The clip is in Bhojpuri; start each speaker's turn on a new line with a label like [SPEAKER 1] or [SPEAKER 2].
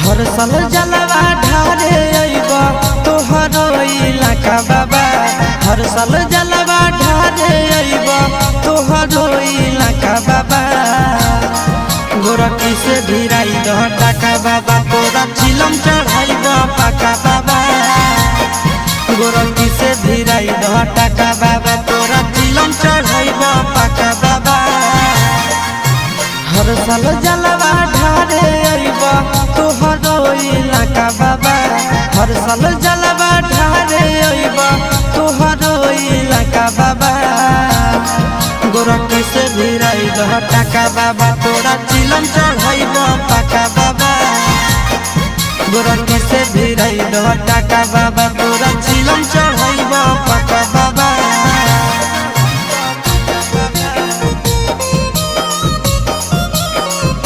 [SPEAKER 1] हर साल जलवा ढारे अइबा तोहरो इलाका बाबा। हर साल जलवा ढारे अइबा तोहरो इलाका बाबा। गोरखी से भिराई दह टाका बाबा, तोरा चिलम चढ़ाइबा पाका बाबा। गोरखी से भिराई दह टाका बाबा, तोरा चिलम चढ़ाइबा पाका बाबा। हर साल जलवा ढारे अइबा तोहरो इलाका बाबा। हर साल जलवा ढारे अइबा तोहरो इलाका बाबा। गोरखी से भिराई दह टाका बाबा, तोरा चिलम चढ़ाइबा पाका बाबा। गोरखी से भिराई दह टाका बाबा,